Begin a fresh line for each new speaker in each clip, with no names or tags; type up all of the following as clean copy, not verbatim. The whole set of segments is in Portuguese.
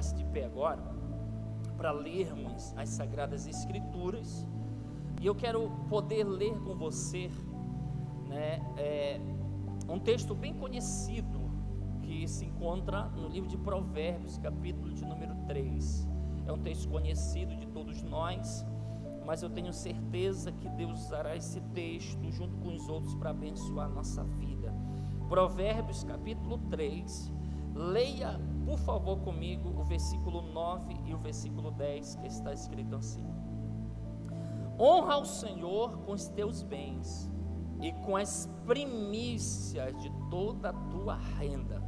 colocasse de pé agora, para lermos as Sagradas Escrituras, e eu quero poder ler com você, né, um texto bem conhecido, que se encontra no livro de Provérbios, capítulo de número 3, é um texto conhecido de todos nós, mas eu tenho certeza que Deus usará esse texto junto com os outros para abençoar a nossa vida. Provérbios capítulo 3, leia por favor comigo o versículo 9 e o versículo 10, que está escrito assim: honra ao Senhor com os teus bens e com as primícias de toda a tua renda.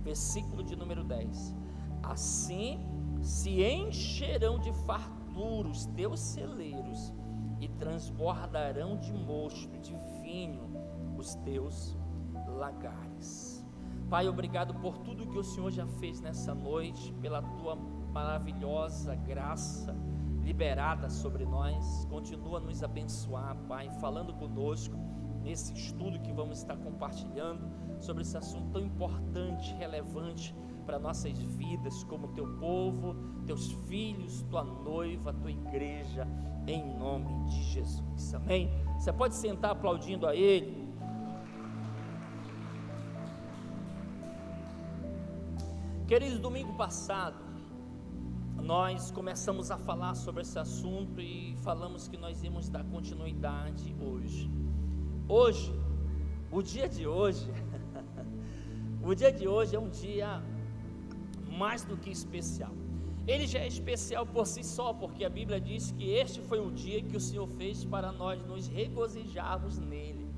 Versículo de número 10: assim se encherão de fartura os teus celeiros e transbordarão de mosto, de vinho, os teus lagares. Pai, obrigado por tudo que o Senhor já fez nessa noite, pela tua maravilhosa graça liberada sobre nós. Continua a nos abençoar, Pai, falando conosco nesse estudo que vamos estar compartilhando sobre esse assunto tão importante, relevante para nossas vidas, como teu povo, teus filhos, tua noiva, tua igreja, em nome de Jesus, amém? Você pode sentar aplaudindo a Ele. Queridos, domingo passado nós começamos a falar sobre esse assunto e falamos que nós íamos dar continuidade hoje. O dia de hoje é um dia mais do que especial. Ele já é especial por si só, porque a Bíblia diz que este foi o dia que o Senhor fez para nós nos regozijarmos nele.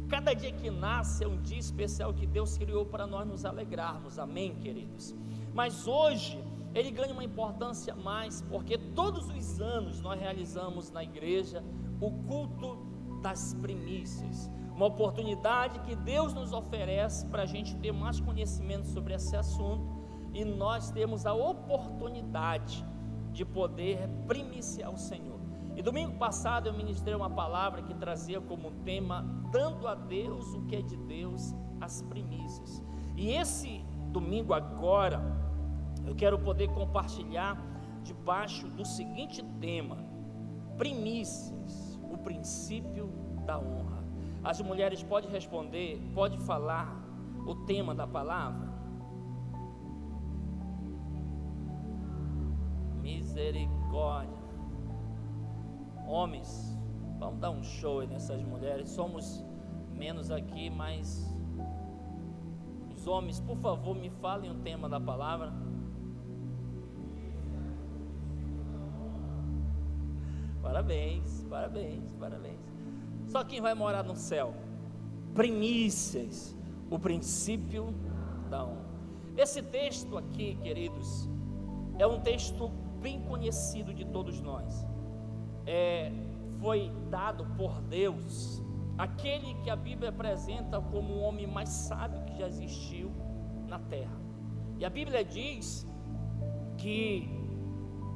Cada dia que nasce é um dia especial que Deus criou para nós nos alegrarmos, amém, queridos? Mas hoje ele ganha uma importância a mais, porque todos os anos nós realizamos na igreja o culto das primícias, uma oportunidade que Deus nos oferece para a gente ter mais conhecimento sobre esse assunto, e nós temos a oportunidade de poder primiciar o Senhor. E domingo passado eu ministrei uma palavra que trazia como tema: dando a Deus o que é de Deus, as primícias. E esse domingo agora eu quero poder compartilhar debaixo do seguinte tema: primícias, o princípio da honra. As mulheres podem responder, pode falar o tema da palavra? Misericórdia. Homens, vamos dar um show aí nessas mulheres. Somos menos aqui, mas os homens, por favor, me falem o tema da palavra. Parabéns, parabéns, parabéns. Só quem vai morar no céu? Primícias, o princípio da honra. Esse texto aqui, queridos, é um texto bem conhecido de todos nós. Foi dado por Deus, aquele que a Bíblia apresenta como o homem mais sábio que já existiu na terra. E a Bíblia diz que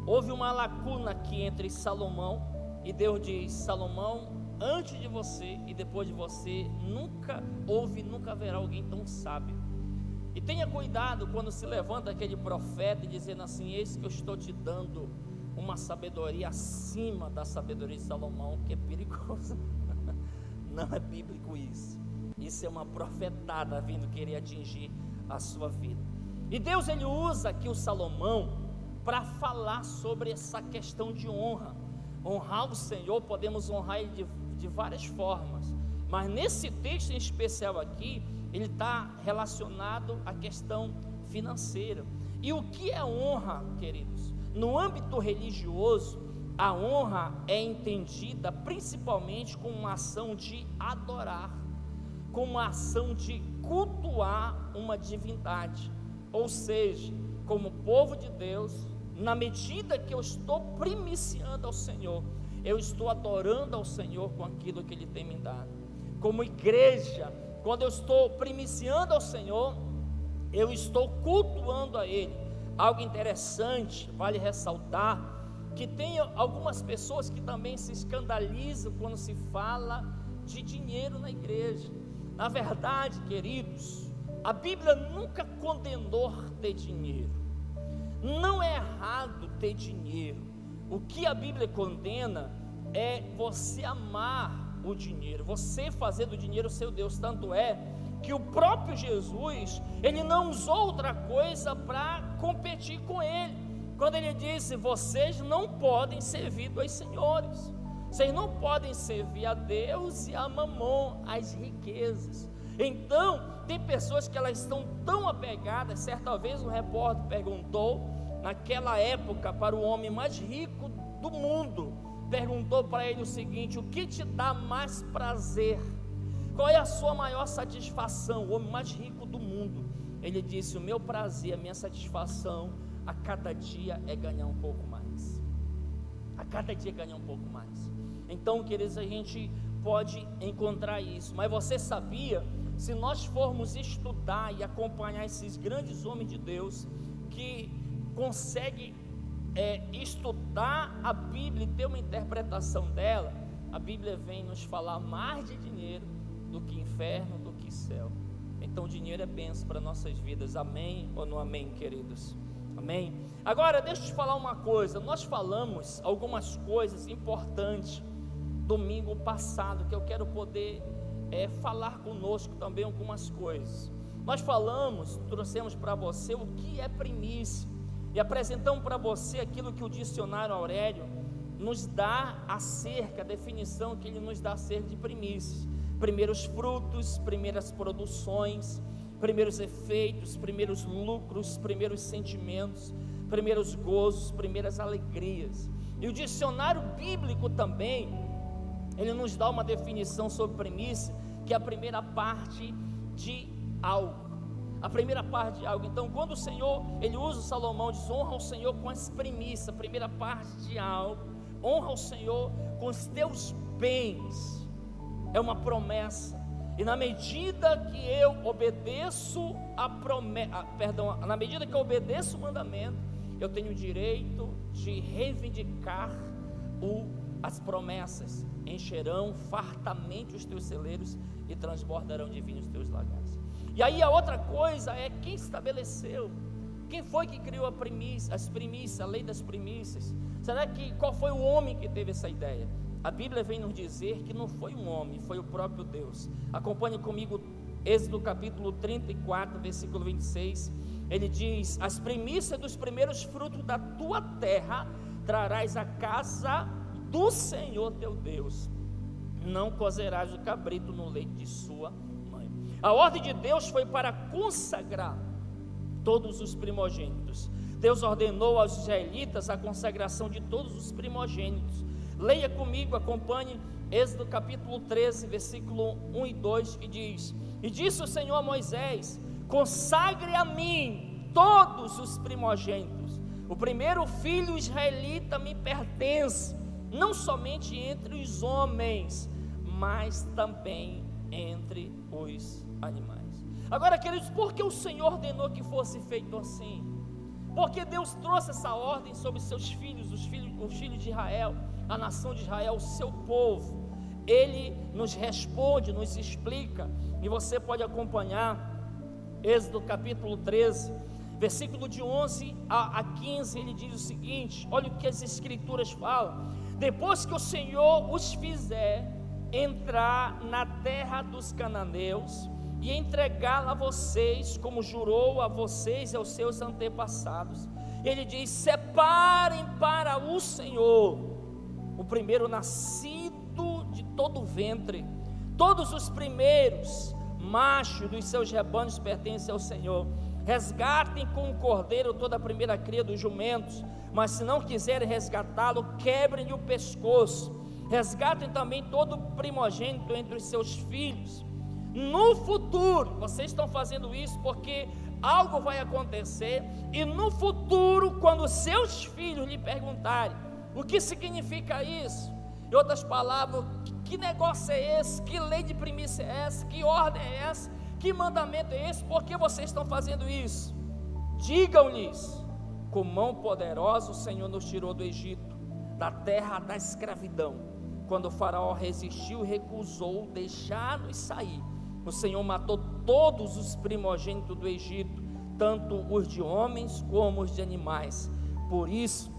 houve uma lacuna aqui entre Salomão, e Deus diz: Salomão, antes de você e depois de você, nunca haverá alguém tão sábio. E tenha cuidado quando se levanta aquele profeta dizendo assim: eis que eu estou te dando uma sabedoria acima da sabedoria de Salomão, que é perigoso. Não é bíblico isso. Isso é uma profetada vindo querer atingir a sua vida. E Deus, ele usa aqui o Salomão para falar sobre essa questão de honra. Honrar o Senhor, podemos honrar ele de várias formas, mas nesse texto em especial aqui, ele está relacionado à questão financeira. E o que é honra, queridos? No âmbito religioso, a honra é entendida principalmente como uma ação de adorar, como uma ação de cultuar uma divindade. Ou seja, como povo de Deus, na medida que eu estou primiciando ao Senhor, eu estou adorando ao Senhor com aquilo que Ele tem me dado. Como igreja, quando eu estou primiciando ao Senhor, eu estou cultuando a Ele. Algo interessante, vale ressaltar, que tem algumas pessoas que também se escandalizam quando se fala de dinheiro na igreja. Na verdade, queridos, a Bíblia nunca condenou ter dinheiro. errado ter dinheiro. O que a Bíblia condena é você amar o dinheiro, você fazer do dinheiro o seu Deus. Tanto é que o próprio Jesus, ele não usou outra coisa para competir com ele, quando ele disse: vocês não podem servir dois senhores, vocês não podem servir a Deus e a Mamon, as riquezas. Então, tem pessoas que elas estão tão apegadas. Certa vez um repórter perguntou, naquela época, para o homem mais rico do mundo, perguntou para ele o seguinte: o que te dá mais prazer? Qual é a sua maior satisfação? O homem mais rico do mundo, ele disse: o meu prazer, a minha satisfação, a cada dia é ganhar um pouco mais. A cada dia ganhar um pouco mais. Então, queridos, a gente pode encontrar isso. Mas você sabia, se nós formos estudar e acompanhar esses grandes homens de Deus, que conseguem estudar a Bíblia e ter uma interpretação dela, a Bíblia vem nos falar mais de dinheiro do que inferno, do que céu. Então, o dinheiro é bênção para nossas vidas. Amém ou não amém, queridos? Amém? Agora, deixa eu te falar uma coisa. Nós falamos algumas coisas importantes domingo passado, que eu quero poder falar conosco também algumas coisas. Nós trouxemos para você o que é primícia, e apresentamos para você aquilo que o dicionário Aurélio nos dá acerca, a definição que ele nos dá acerca de primícias: primeiros frutos, primeiras produções, primeiros efeitos, primeiros lucros, primeiros sentimentos, primeiros gozos, primeiras alegrias. E o dicionário bíblico também, ele nos dá uma definição sobre primícia, que é a primeira parte de algo. A primeira parte de algo. Então, quando o Senhor, ele usa o Salomão, diz: honra o Senhor com as primícias, a primeira parte de algo. Honra o Senhor com os teus bens. É uma promessa. E na medida que eu obedeço na medida que eu obedeço o mandamento, eu tenho o direito de reivindicar as promessas: encherão fartamente os teus celeiros e transbordarão de vinho os teus lagares. E aí a outra coisa é quem estabeleceu, quem foi que criou as primícias, a lei das primícias. Qual foi o homem que teve essa ideia? A Bíblia vem nos dizer que não foi um homem, foi o próprio Deus. Acompanhe comigo Êxodo capítulo 34, versículo 26. Ele diz: as primícias dos primeiros frutos da tua terra trarás à casa do Senhor teu Deus, não cozerás o cabrito no leite de sua mãe. A ordem de Deus foi para consagrar todos os primogênitos. Deus ordenou aos israelitas a consagração de todos os primogênitos. Leia comigo, acompanhe Êxodo capítulo 13, versículo 1 e 2, que diz: e disse o Senhor a Moisés: consagre a mim todos os primogênitos. O primeiro filho israelita me pertence, não somente entre os homens, mas também entre os animais. Agora, queridos, por que o Senhor ordenou que fosse feito assim? Porque Deus trouxe essa ordem sobre seus filhos, os filhos de Israel, a nação de Israel, o seu povo. Ele nos responde, nos explica, e você pode acompanhar Êxodo capítulo 13, versículo de 11 a 15, ele diz o seguinte: olha o que as escrituras falam: depois que o Senhor os fizer entrar na terra dos cananeus e entregá-la a vocês, como jurou a vocês e aos seus antepassados, ele diz: separem para o Senhor o primeiro nascido de todo o ventre, todos os primeiros machos dos seus rebanhos pertencem ao Senhor. Resgatem com o cordeiro toda a primeira cria dos jumentos, mas se não quiserem resgatá-lo, quebrem-lhe o pescoço. Resgatem também todo primogênito entre os seus filhos. No futuro, vocês estão fazendo isso porque algo vai acontecer, e no futuro, quando seus filhos lhe perguntarem o que significa isso, em outras palavras, que negócio é esse, que lei de primícia é essa, que ordem é essa, que mandamento é esse, por que vocês estão fazendo isso? Digam-lhes: com mão poderosa o Senhor nos tirou do Egito, da terra da escravidão. Quando o faraó resistiu e recusou deixar-nos sair, o Senhor matou todos os primogênitos do Egito, tanto os de homens como os de animais. Por isso,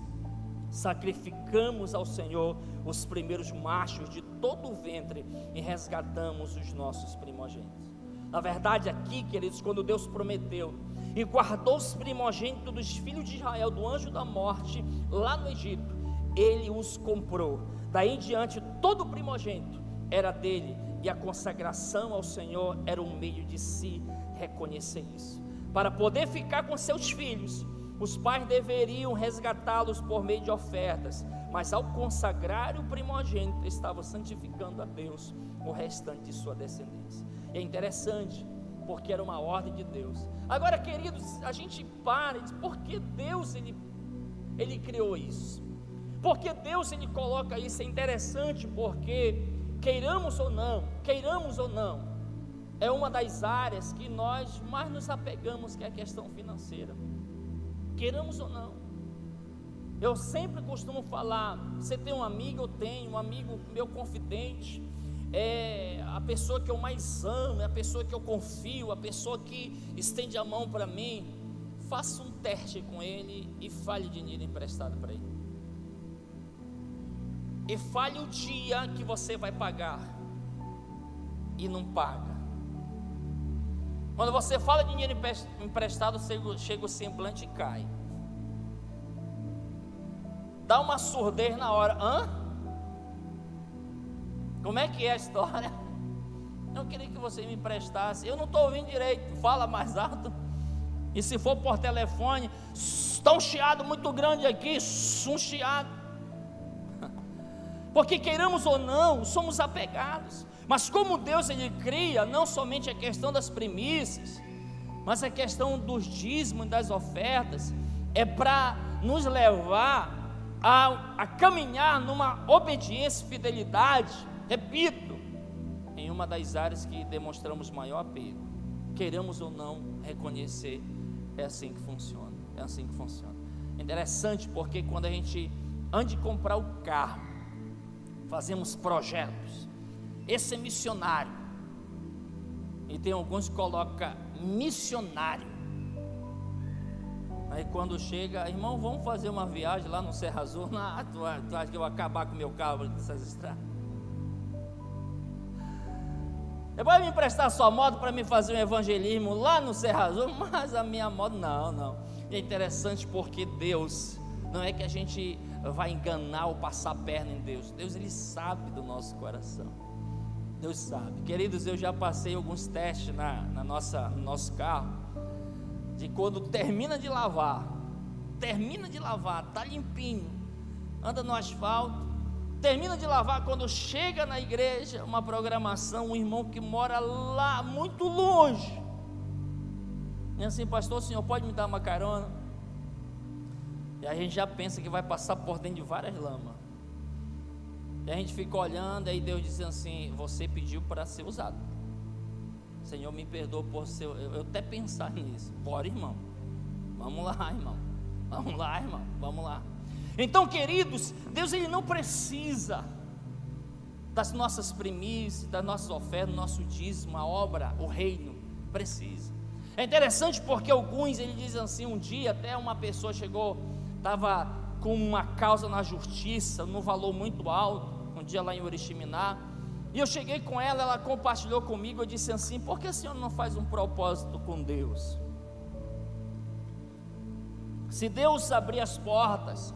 sacrificamos ao Senhor os primeiros machos de todo o ventre e resgatamos os nossos primogênitos. Na verdade, aqui, queridos, quando Deus prometeu e guardou os primogênitos dos filhos de Israel do anjo da morte lá no Egito, Ele os comprou. Daí em diante, todo o primogênito era dele, e a consagração ao Senhor era um meio de se reconhecer isso. Para poder ficar com seus filhos, os pais deveriam resgatá-los por meio de ofertas, mas ao consagrar o primogênito, estavam santificando a Deus o restante de sua descendência. E é interessante, porque era uma ordem de Deus. Agora, queridos, a gente para e diz, por que Deus ele criou isso? Porque Deus ele coloca isso? É interessante porque, queiramos ou não, é uma das áreas que nós mais nos apegamos, que é a questão financeira. Queiramos ou não, eu sempre costumo falar, você tem um amigo, eu tenho um amigo meu confidente, é a pessoa que eu mais amo, é a pessoa que eu confio, a pessoa que estende a mão para mim. Faça um teste com ele e fale dinheiro emprestado para ele, e fale o dia que você vai pagar e não paga. Quando você fala dinheiro emprestado, chega o semblante e cai, dá uma surdez na hora. Como é que é a história? Eu queria que você me emprestasse, eu não estou ouvindo direito, fala mais alto. E se for por telefone, está um chiado muito grande aqui, um chiado. Porque queiramos ou não, somos apegados. Mas como Deus ele cria não somente a questão das primícias, mas a questão dos dízimos e das ofertas, é para nos levar a caminhar numa obediência e fidelidade, repito, em uma das áreas que demonstramos maior apego. Queiramos ou não reconhecer, é assim que funciona, é assim que funciona. É interessante porque quando a gente, antes de comprar o carro, fazemos projetos. Esse é missionário, e tem alguns que colocam missionário. Aí quando chega, irmão, vamos fazer uma viagem lá no Serra Azul. Tu acha que eu vou acabar com o meu carro nessas estradas? Você pode me emprestar sua moto para me fazer um evangelismo lá no Serra Azul? Mas a minha moto, não. E é interessante porque Deus, não é que a gente vai enganar ou passar a perna em Deus. Deus ele sabe do nosso coração. Deus sabe. Queridos, eu já passei alguns testes no nosso carro, de quando termina de lavar, tá limpinho, anda no asfalto, termina de lavar, quando chega na igreja, uma programação, um irmão que mora lá, muito longe, e assim, pastor, o senhor pode me dar uma carona? E a gente já pensa que vai passar por dentro de várias lamas. E a gente fica olhando, aí Deus diz assim, você pediu para ser usado. Senhor, me perdoa por ser, eu até pensar nisso. Bora, irmão, vamos lá, irmão, vamos lá. Então, queridos, Deus ele não precisa das nossas primícias, das nossas ofertas, do nosso dízimo, a obra, o reino, precisa. É interessante porque alguns, ele dizem assim, um dia até uma pessoa chegou, estava com uma causa na justiça, num valor muito alto, um dia lá em Oriximiná, e eu cheguei com ela, ela compartilhou comigo, eu disse assim, por que a senhora não faz um propósito com Deus? Se Deus abrir as portas,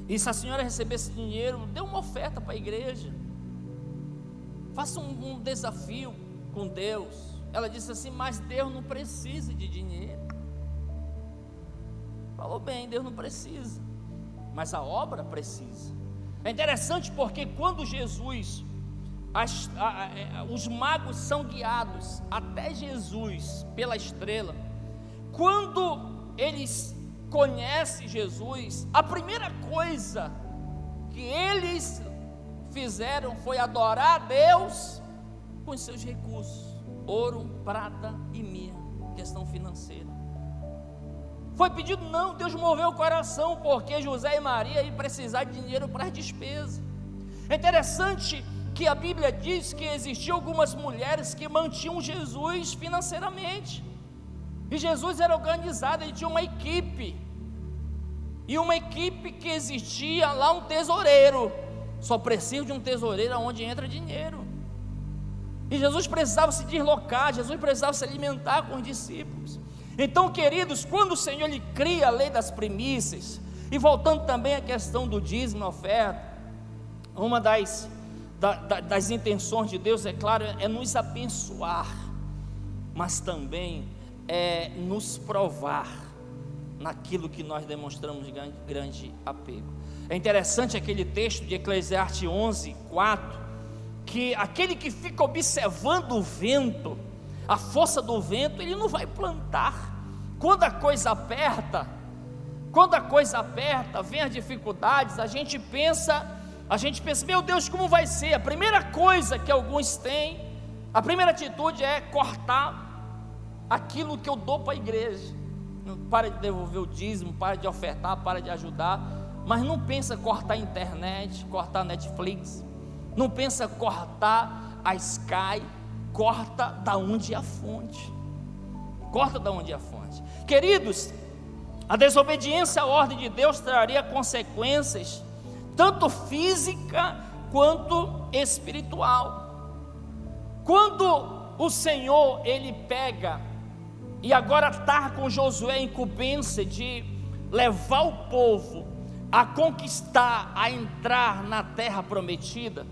e se a senhora receber esse dinheiro, dê uma oferta para a igreja, faça um desafio com Deus. Ela disse assim, mas Deus não precisa de dinheiro. Falou bem, Deus não precisa, mas a obra precisa. É interessante porque quando Jesus, os magos são guiados até Jesus pela estrela, quando eles conhecem Jesus, a primeira coisa que eles fizeram foi adorar a Deus com os seus recursos, ouro, prata e mirra, questão financeira. Foi pedido, não, Deus moveu o coração, porque José e Maria iam precisar de dinheiro para as despesas. É interessante que a Bíblia diz que existiam algumas mulheres que mantinham Jesus financeiramente, e Jesus era organizado, ele tinha uma equipe, e uma equipe que existia lá, um tesoureiro. Só precisa de um tesoureiro onde entra dinheiro. E Jesus precisava se deslocar, Jesus precisava se alimentar com os discípulos. Então, queridos, quando o Senhor Ele cria a lei das primícias, e voltando também à questão do dízimo e oferta, uma das intenções de Deus, é claro, é nos abençoar, mas também é nos provar naquilo que nós demonstramos grande apego. É interessante aquele texto de Eclesiastes 11:4, que aquele que fica observando o vento, a força do vento, ele não vai plantar. Quando a coisa aperta, vem as dificuldades, a gente pensa, meu Deus, como vai ser? A primeira coisa que alguns têm, a primeira atitude é cortar aquilo que eu dou para a igreja. Para de devolver o dízimo, para de ofertar, para de ajudar, mas não pensa cortar a internet, cortar a Netflix, não pensa cortar a Sky, corta da onde é a fonte. Queridos, a desobediência à ordem de Deus traria consequências tanto física quanto espiritual. Quando o Senhor Ele pega, e agora está com Josué a incumbência de levar o povo a conquistar, a entrar na terra prometida,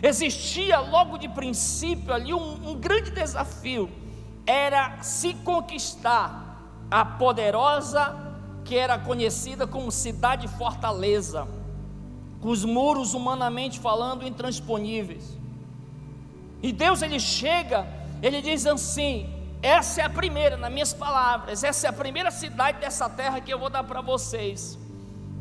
existia logo de princípio ali um grande desafio, era se conquistar a poderosa, que era conhecida como cidade fortaleza, com os muros humanamente falando intransponíveis. E Deus Ele chega, Ele diz assim: essa é a primeira, nas minhas palavras, essa é a primeira cidade dessa terra que eu vou dar para vocês.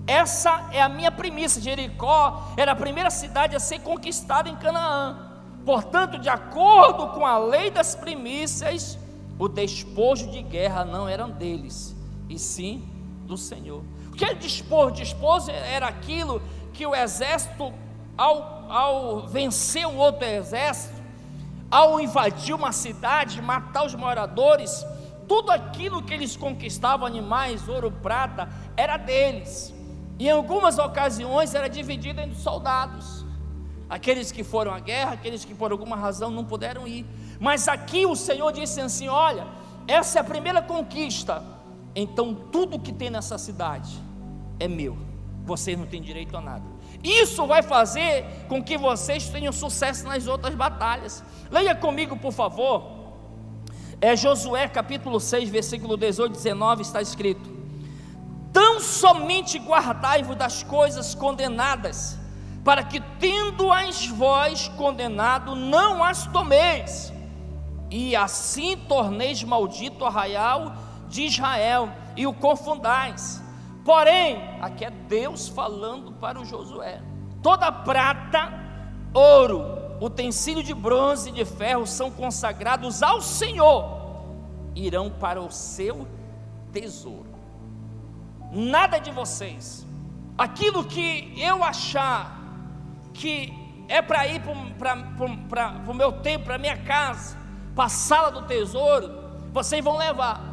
Essa é a minha primícia. Jericó era a primeira cidade a ser conquistada em Canaã. Portanto, de acordo com a lei das primícias, o despojo de guerra não era deles, e sim do Senhor. O que é despojo? Despojo era aquilo que o exército, ao vencer um outro exército, ao invadir uma cidade, matar os moradores, tudo aquilo que eles conquistavam, animais, ouro, prata, era deles. E em algumas ocasiões era dividido entre soldados, aqueles que foram à guerra, aqueles que por alguma razão não puderam ir. Mas aqui o Senhor disse assim: olha, essa é a primeira conquista, então tudo que tem nessa cidade é meu, vocês não têm direito a nada. Isso vai fazer com que vocês tenham sucesso nas outras batalhas. Leia comigo, por favor, Josué capítulo 6, versículo 18 e 19, está escrito: tão somente guardai-vos das coisas condenadas, para que, tendo-as vós condenado, não as tomeis, e assim torneis maldito o arraial de Israel, e o confundais. Porém, aqui é Deus falando para o Josué: toda prata, ouro, utensílio de bronze e de ferro são consagrados ao Senhor, irão para o seu tesouro. Nada de vocês, aquilo que eu achar que é para ir para o meu templo, para a minha casa, para a sala do tesouro, vocês vão levar.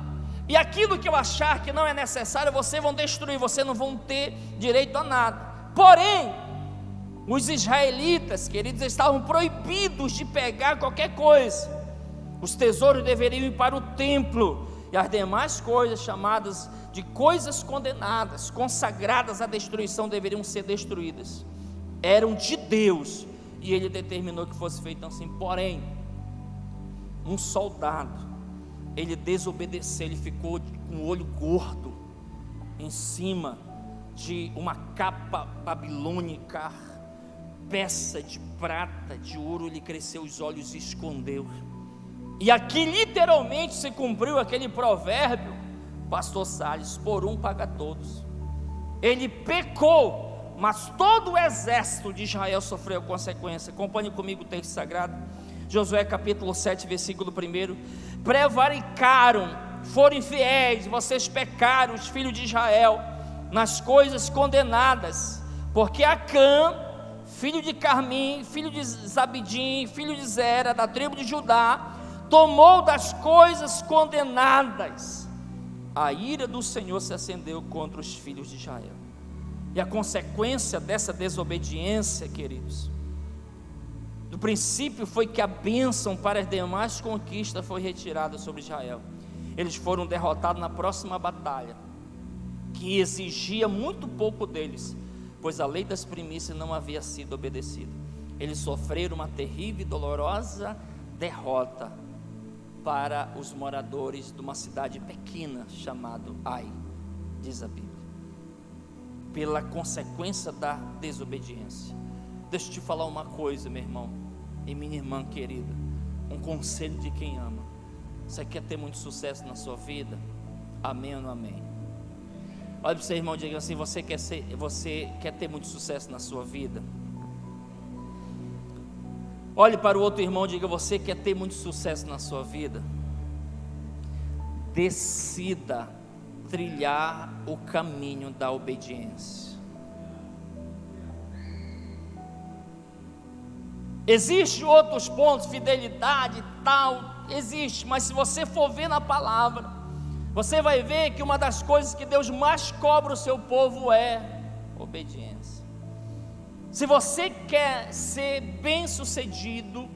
E aquilo que eu achar que não é necessário, vocês vão destruir, vocês não vão ter direito a nada. Porém, os israelitas, queridos, estavam proibidos de pegar qualquer coisa. Os tesouros deveriam ir para o templo, e as demais coisas chamadas de coisas condenadas, consagradas à destruição, deveriam ser destruídas. Eram de Deus, e Ele determinou que fosse feito assim. Porém, um soldado, ele desobedeceu, ele ficou com o olho gordo em cima de uma capa babilônica, peça de prata, de ouro, ele cresceu os olhos e escondeu. E aqui literalmente se cumpriu aquele provérbio, pastor Salles: por um paga todos. Ele pecou, mas todo o exército de Israel sofreu consequência. Acompanhe comigo o texto sagrado, Josué capítulo 7, versículo 1. Prevaricaram, foram infiéis, vocês pecaram, os filhos de Israel, nas coisas condenadas, porque Acã, filho de Carmim, filho de Zabidim, filho de Zera, da tribo de Judá, tomou das coisas condenadas. a ira do Senhor se acendeu contra os filhos de Israel. E a consequência dessa desobediência, queridos, do princípio foi que a bênção para as demais conquistas foi retirada sobre Israel. Eles foram derrotados na próxima batalha, que exigia muito pouco deles, pois a lei das primícias não havia sido obedecida. Eles sofreram uma terrível e dolorosa derrota para os moradores de uma cidade pequena chamada Ai, diz a Bíblia, pela consequência da desobediência. Deixa eu te falar uma coisa, meu irmão e minha irmã querida, um conselho de quem ama. Você quer ter muito sucesso na sua vida? Amém ou não amém? Olha para o seu irmão e diga assim: você quer ter muito sucesso na sua vida? Olhe para o outro irmão e diga: você quer ter muito sucesso na sua vida? Decida trilhar o caminho da obediência. Existem outros pontos, fidelidade e tal, existe, mas se você for ver na palavra, você vai ver que uma das coisas que Deus mais cobra o seu povo é obediência. Se você quer ser bem-sucedido,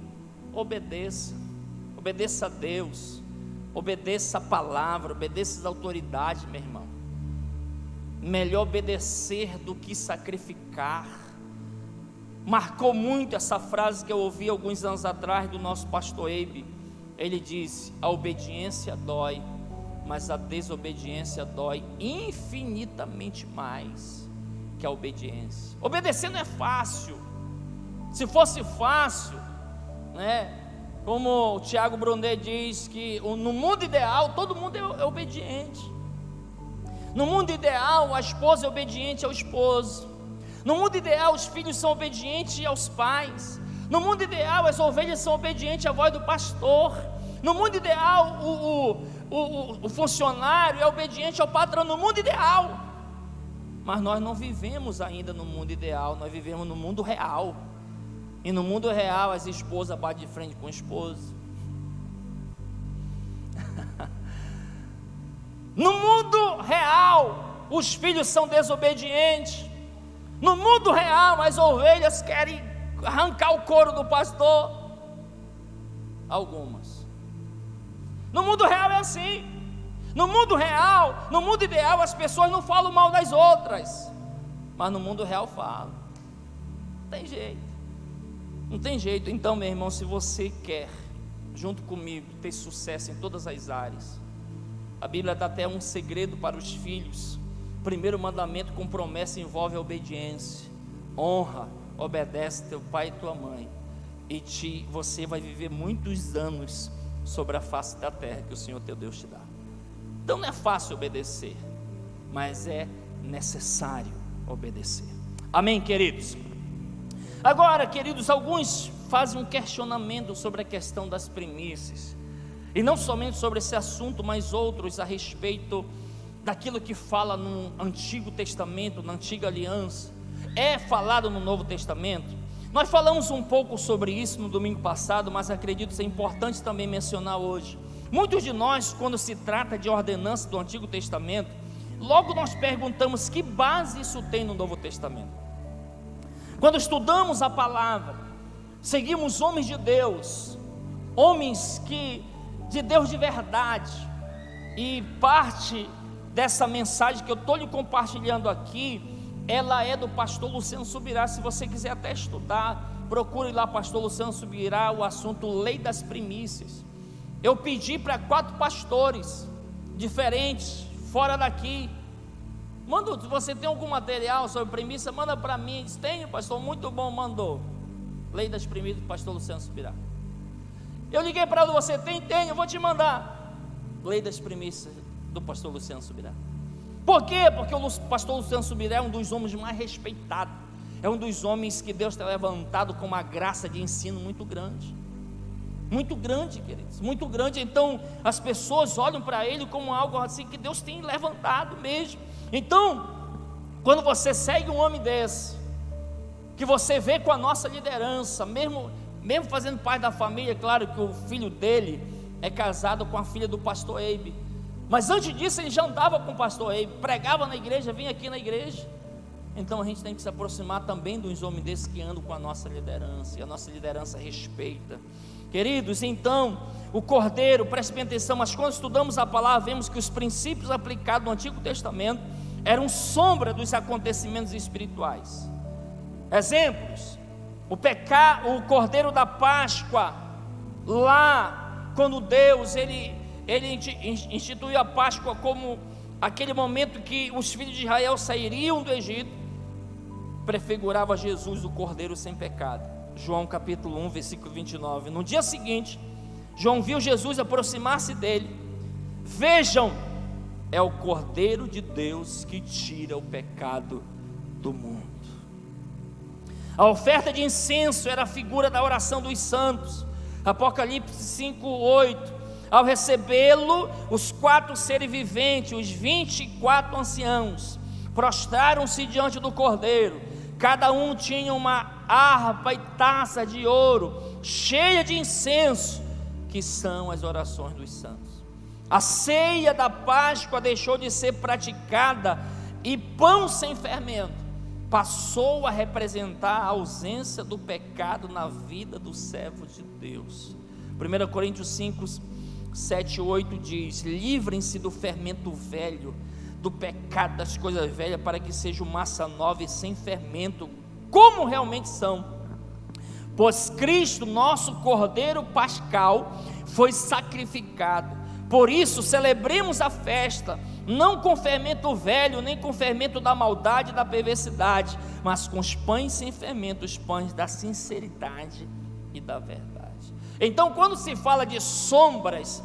obedeça. Obedeça a Deus, obedeça a palavra, obedeça as autoridades, meu irmão. Melhor obedecer do que sacrificar. Marcou muito essa frase que eu ouvi alguns anos atrás do nosso pastor Eibe. Ele disse: a obediência dói, mas a desobediência dói infinitamente mais que a obediência. Obedecer não é fácil. Se fosse fácil, né? Como o Tiago Brunet diz, que no mundo ideal todo mundo é obediente. No mundo ideal a esposa é obediente ao esposo. No mundo ideal os filhos são obedientes aos pais. No mundo ideal as ovelhas são obedientes à voz do pastor. No mundo ideal o funcionário é obediente ao patrão. No mundo ideal. Mas nós não vivemos ainda no mundo ideal, nós vivemos no mundo real. E no mundo real as esposas batem de frente com o esposo. No mundo real os filhos são desobedientes. No mundo real as ovelhas querem arrancar o couro do pastor. Algumas. No mundo real é assim. No mundo real, no mundo ideal as pessoas não falam mal das outras, mas no mundo real falam. Não tem jeito. Não tem jeito. Então, meu irmão, se você quer, junto comigo, ter sucesso em todas as áreas, a Bíblia dá até um segredo para os filhos. O primeiro mandamento com promessa envolve a obediência. Honra, obedece teu pai e tua mãe, e você vai viver muitos anos sobre a face da terra que o Senhor teu Deus te dá. Então não é fácil obedecer, mas é necessário obedecer. Amém, queridos? Agora, queridos, alguns fazem um questionamento sobre a questão das primícias, e não somente sobre esse assunto, mas outros a respeito daquilo que fala no Antigo Testamento, na Antiga Aliança, é falado no Novo Testamento. Nós falamos um pouco sobre isso no domingo passado, mas acredito ser importante também mencionar hoje. Muitos de nós, quando se trata de ordenança do Antigo Testamento, logo nós perguntamos que base isso tem no Novo Testamento. Quando estudamos a palavra, seguimos homens de Deus, homens de Deus de verdade, e parte dessa mensagem que eu estou lhe compartilhando aqui, ela é do pastor Luciano Subirá. Se você quiser até estudar, procure lá pastor Luciano Subirá, o assunto Lei das Primícias. Eu pedi para 4 pastores diferentes, fora daqui, se você tem algum material sobre primícia, manda para mim. Diz: tenho, pastor, muito bom. Mandou Lei das Primícias do pastor Luciano Subirá. Eu liguei para ele: você tem? Tenho, eu vou te mandar Lei das Primícias do pastor Luciano Subirá. Por quê? Porque o pastor Luciano Subirá é um dos homens mais respeitados, é um dos homens que Deus tem levantado com uma graça de ensino muito grande, queridos, muito grande. Então as pessoas olham para ele como algo assim que Deus tem levantado mesmo. Então, quando você segue um homem desse, que você vê com a nossa liderança, mesmo fazendo parte da família, claro que o filho dele é casado com a filha do pastor Eibe, Mas antes disso ele já andava com o pastor, ele pregava na igreja, vinha aqui na igreja. Então a gente tem que se aproximar também dos homens desses que andam com a nossa liderança, e a nossa liderança respeita. Queridos, então, o Cordeiro, preste bem atenção, mas quando estudamos a palavra, vemos que os princípios aplicados no Antigo Testamento eram sombra dos acontecimentos espirituais. Exemplos: o Cordeiro da Páscoa, lá quando Deus ele instituiu a Páscoa como aquele momento que os filhos de Israel sairiam do Egito, prefigurava Jesus, o Cordeiro sem pecado. João capítulo 1, versículo 29. No dia seguinte, João viu Jesus aproximar-se dele. Vejam, é o Cordeiro de Deus que tira o pecado do mundo. A oferta de incenso era a figura da oração dos santos. Apocalipse 5, 8. Ao recebê-lo, os 4 seres viventes, os 24 anciãos, prostraram-se diante do Cordeiro. Cada um tinha uma harpa e taça de ouro, cheia de incenso, que são as orações dos santos. A ceia da Páscoa deixou de ser praticada, e pão sem fermento passou a representar a ausência do pecado na vida dos servos de Deus. 1 Coríntios 5, 7 e 8 diz: livrem-se do fermento velho, do pecado das coisas velhas, para que sejam massa nova e sem fermento, como realmente são. Pois Cristo, nosso Cordeiro Pascal, foi sacrificado. Por isso celebremos a festa, não com fermento velho, nem com fermento da maldade e da perversidade, mas com os pães sem fermento, os pães da sinceridade e da verdade. Então, quando se fala de sombras,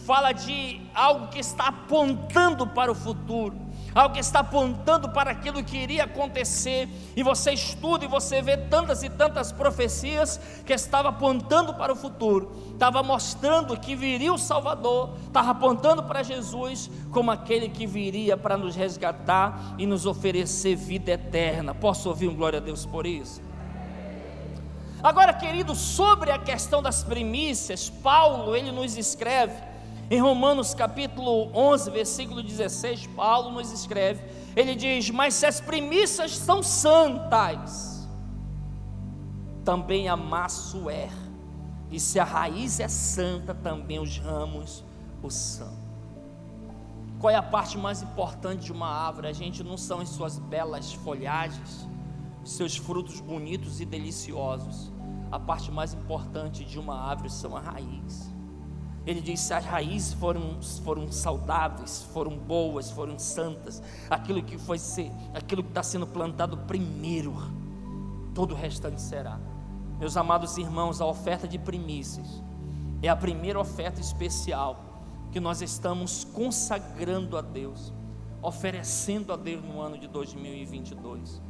fala de algo que está apontando para o futuro, algo que está apontando para aquilo que iria acontecer, e você estuda e você vê tantas e tantas profecias que estavam apontando para o futuro, estava mostrando que viria o Salvador, estava apontando para Jesus como aquele que viria para nos resgatar e nos oferecer vida eterna. Posso ouvir um glória a Deus por isso? Agora, querido, sobre a questão das primícias, Paulo, ele nos escreve, em Romanos capítulo 11, versículo 16, Paulo nos escreve, ele diz: mas se as primícias são santas, também a massa é, e se a raiz é santa, também os ramos o são. Qual é a parte mais importante de uma árvore? A gente não são as suas belas folhagens, seus frutos bonitos e deliciosos. A parte mais importante de uma árvore são a raiz. Ele diz: se as raízes foram saudáveis, foram boas, foram santas, aquilo que está sendo plantado primeiro, todo o restante será. Meus amados irmãos, a oferta de primícias é a primeira oferta especial que nós estamos consagrando a Deus, oferecendo a Deus no ano de 2022.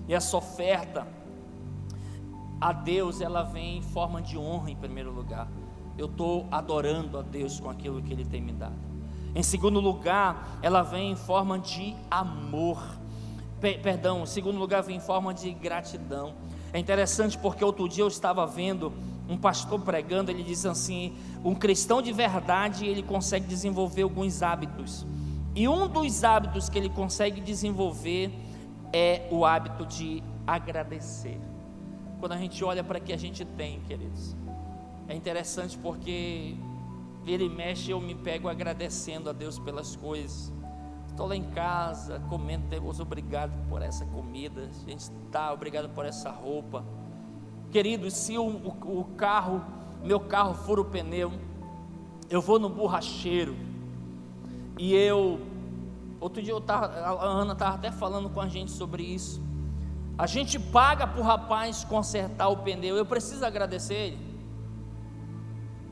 E essa oferta a Deus, ela vem em forma de honra em primeiro lugar. Eu estou adorando a Deus com aquilo que Ele tem me dado. Em segundo lugar, ela vem em forma de amor. Em segundo lugar, vem em forma de gratidão. É interessante porque outro dia eu estava vendo um pastor pregando, ele diz assim: um cristão de verdade, ele consegue desenvolver alguns hábitos. E um dos hábitos que ele consegue desenvolver é o hábito de agradecer. Quando a gente olha para o que a gente tem, queridos, é interessante porque vira e mexe eu me pego agradecendo a Deus pelas coisas. Estou lá em casa comendo, Deus, obrigado por essa comida, a gente está, obrigado por essa roupa. Queridos, se meu carro fura o pneu, eu vou no borracheiro, e outro dia a Ana estava até falando com a gente sobre isso. A gente paga para o rapaz consertar o pneu, eu preciso agradecer ele?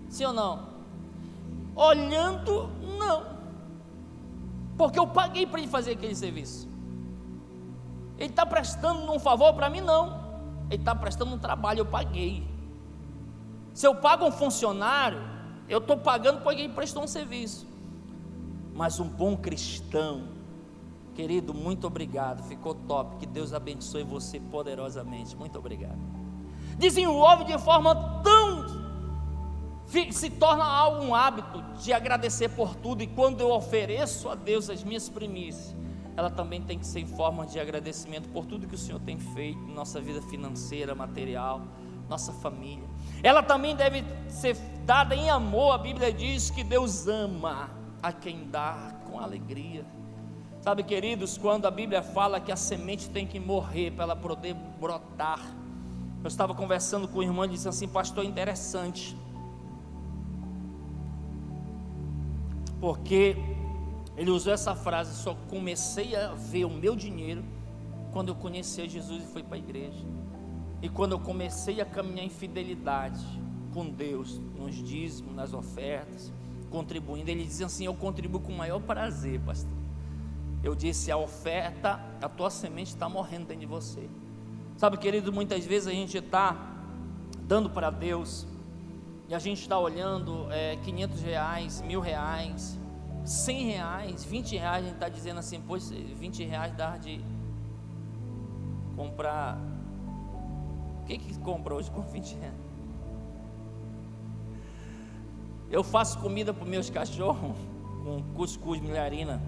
Sim ou não? Olhando, não, porque eu paguei para ele fazer aquele serviço. Ele está prestando um favor para mim? Não, ele está prestando um trabalho, eu paguei. Se eu pago um funcionário, eu estou pagando porque ele prestou um serviço. Mas um bom cristão, querido, muito obrigado, ficou top, que Deus abençoe você poderosamente, muito obrigado. Desenvolve de forma tão Se torna um hábito de agradecer por tudo, e quando eu ofereço a Deus as minhas primícias, ela também tem que ser em forma de agradecimento por tudo que o Senhor tem feito, nossa vida financeira, material, nossa família. Ela também deve ser dada em amor. A Bíblia diz que Deus ama a quem dá com alegria. Sabe, queridos, quando a Bíblia fala que a semente tem que morrer para ela poder brotar, eu estava conversando com o irmão e disse assim: pastor, interessante, porque ele usou essa frase: só comecei a ver o meu dinheiro quando eu conheci Jesus e fui para a igreja, e quando eu comecei a caminhar em fidelidade com Deus, nos dízimos, nas ofertas, contribuindo. Ele diz assim: eu contribuo com o maior prazer, pastor. Eu disse: a oferta, a tua semente está morrendo dentro de você. Sabe, querido, muitas vezes a gente está dando para Deus, e a gente está olhando R$500, R$1.000, R$100, R$20, a gente está dizendo assim: pois R$20 dá de comprar. O que compra hoje com R$20? Eu faço comida para os meus cachorros com cuscuz, milharina,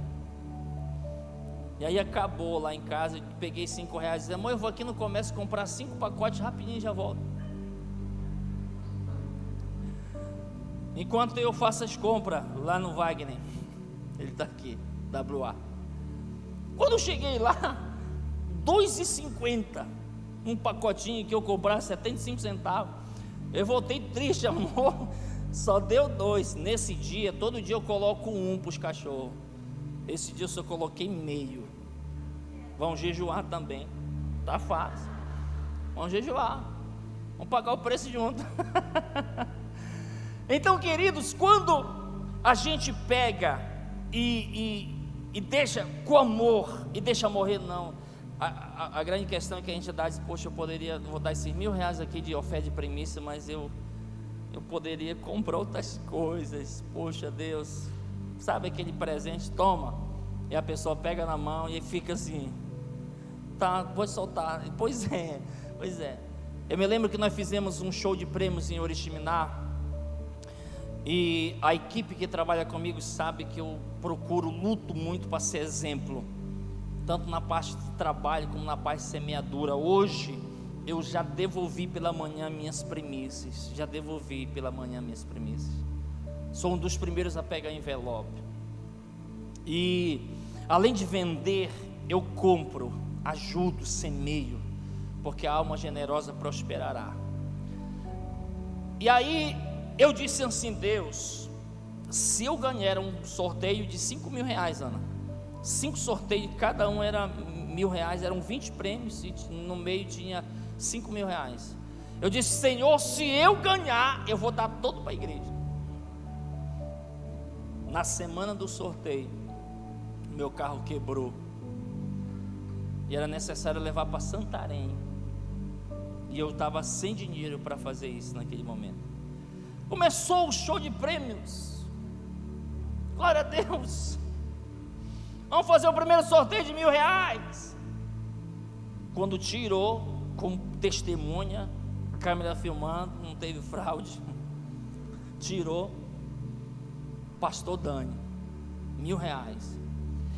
e aí acabou lá em casa, peguei R$5, disse: amor, eu vou aqui no comércio comprar 5 pacotes rapidinho e já volto. Enquanto eu faço as compras lá no Wagner, ele está aqui, WA. Quando eu cheguei lá, R$2,50, um pacotinho que eu comprava 75 centavos. Eu voltei triste, amor, só deu 2. Nesse dia, todo dia eu coloco 1 para os cachorros. Esse dia eu só coloquei meio. Vão jejuar também, tá fácil. Vão jejuar, vão pagar o preço junto. Então, queridos, quando a gente pega e deixa com amor e deixa morrer, não. A grande questão é que a gente dá, diz: poxa, vou dar esses R$1.000 aqui de oferta de primícia, mas eu poderia comprar outras coisas. Poxa, Deus, sabe aquele presente? Toma. E a pessoa pega na mão e fica assim: tá, pode soltar. Pois é. Eu me lembro que nós fizemos um show de prêmios em Oriximiná, e a equipe que trabalha comigo sabe que eu luto muito para ser exemplo, tanto na parte de trabalho como na parte de semeadura. Hoje eu já devolvi pela manhã minhas primícias, sou um dos primeiros a pegar envelope, e além de vender, eu compro, ajudo, semeio, porque a alma generosa prosperará. E aí eu disse assim: Deus, se eu ganhar um sorteio de R$5.000, Ana, 5 sorteios, cada um era R$1.000, eram 20 prêmios, e no meio tinha R$5.000. Eu disse: Senhor, se eu ganhar, eu vou dar todo para a igreja. Na semana do sorteio, meu carro quebrou, e era necessário levar para Santarém, e eu estava sem dinheiro para fazer isso naquele momento. Começou o show de prêmios, glória a Deus, vamos fazer o primeiro sorteio de R$1.000. Quando tirou, com testemunha, a câmera filmando, não teve fraude, tirou, pastor Dani, R$1.000,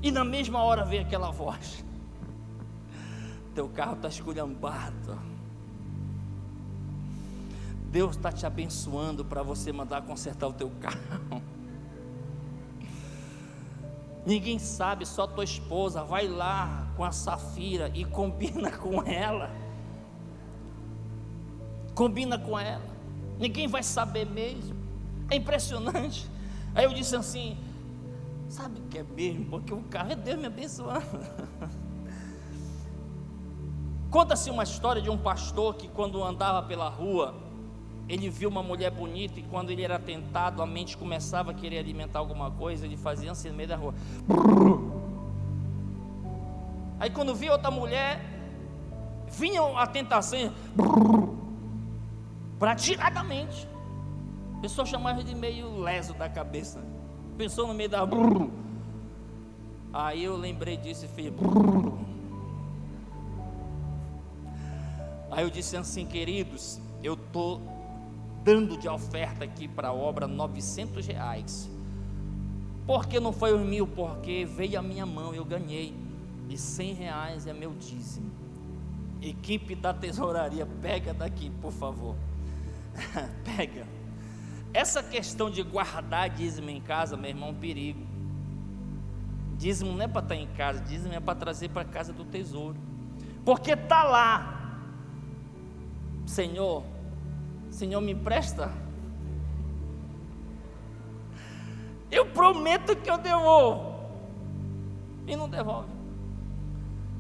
e na mesma hora veio aquela voz: teu carro está esculhambado, Deus está te abençoando para você mandar consertar o teu carro. Ninguém sabe, só tua esposa. Vai lá com a Safira e combina com ela. Ninguém vai saber mesmo. É impressionante. Aí eu disse assim: sabe o que é mesmo? Porque o carro é Deus me abençoando. Conta-se uma história de um pastor que, quando andava pela rua, ele viu uma mulher bonita, e quando ele era tentado, a mente começava a querer alimentar alguma coisa, ele fazia assim no meio da rua. Aí quando via outra mulher, vinha a tentação para tirar da mente. A pessoa chamava de meio leso da cabeça. Pensou no meio da... Aí eu lembrei disso e fiz... Aí eu disse assim: queridos, eu estou dando de oferta aqui para a obra R$900. Por que não foi os 1.000? Porque veio a minha mão, eu ganhei, e R$100 é meu dízimo. Equipe da tesouraria, pega daqui, por favor. Pega. Essa questão de guardar dízimo em casa, meu irmão, é um perigo. Dízimo não é para estar em casa, dízimo é para trazer para a casa do tesouro. Porque está lá, Senhor, me empresta? Eu prometo que eu devolvo. E não devolve.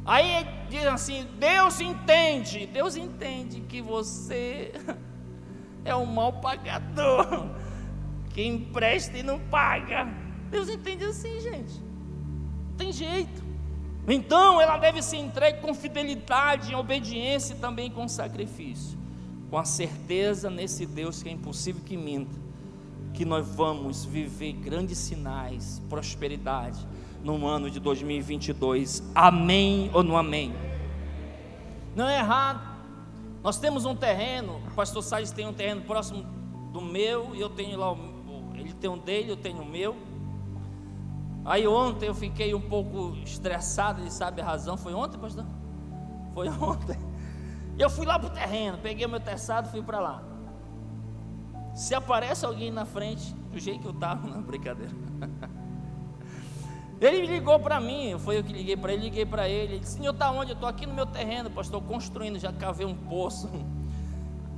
Aí diz assim, Deus entende que você é um mau pagador, que empresta e não paga. Deus entende assim, gente, não tem jeito. Então ela deve ser entregue com fidelidade, em obediência e também com sacrifício, com a certeza nesse Deus que é impossível que minta, que nós vamos viver grandes sinais, prosperidade no ano de 2022, amém ou não amém? Não é errado, nós temos um terreno, o pastor Salles tem um terreno próximo do meu, e eu tenho lá, ele tem um dele, eu tenho o meu. Aí ontem eu fiquei um pouco estressado, ele sabe a razão. Foi ontem, pastor? Foi ontem. Eu fui lá para o terreno, peguei o meu terçado e fui para lá. Se aparece alguém na frente, do jeito que eu estava, não, brincadeira. Ele ligou para mim, foi eu que liguei para ele, ele disse, senhor, está onde? Eu estou aqui no meu terreno, pastor, construindo, já cavei um poço,